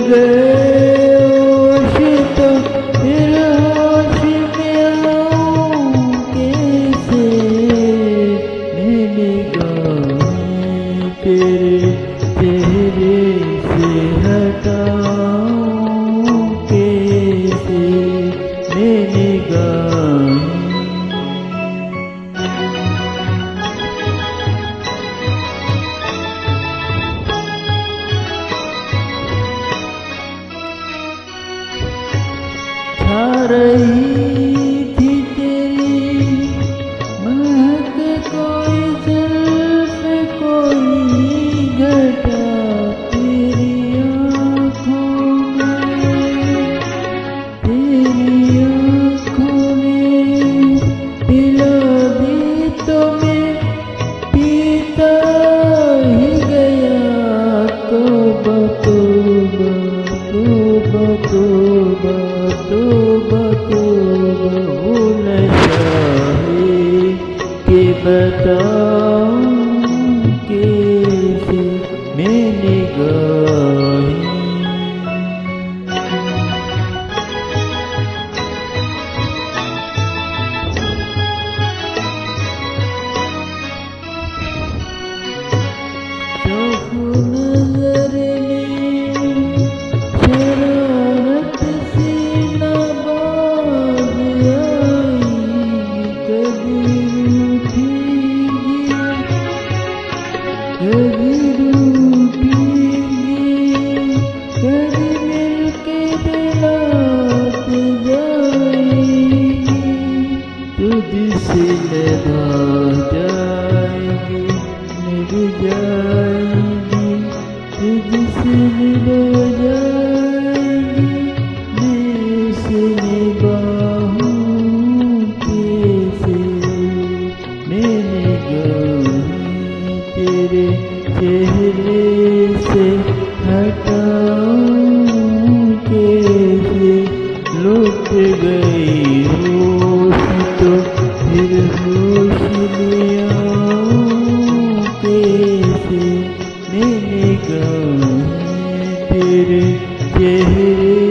गए होश तो फिर होश में आऊं कैसे, मैं निगाहें तेरे चेहरे से हटाऊं कैसे, मैं निगाहें। छा रही थी तेरी महक कोई जुल्फ कोई घटा तेरी आँखों में, तेरी आँखों में पिला दी तो मैं पीता ही गया। तौबा तौबा तौबा तौबा तौबा तौबा, वो नशा है कि बताऊं कैसे, मैं निगाहें। चाहूं नजर में शरारत सी नवाज आएगी, कभी रूठेगी कभी रूठेगी, कभी मिलके दिलात जाएगी, तुझसे निभा जाएगी निभ जाएगी, तुझसे निभा जाएगी, मैं उसे निभाऊं कैसे, मैं निगाहें तेरे चेहरे से हटाऊं कैसे, लुट गई होश तो फिर होश में आऊं कैसे, मैं निगाहें तेरे चेहरे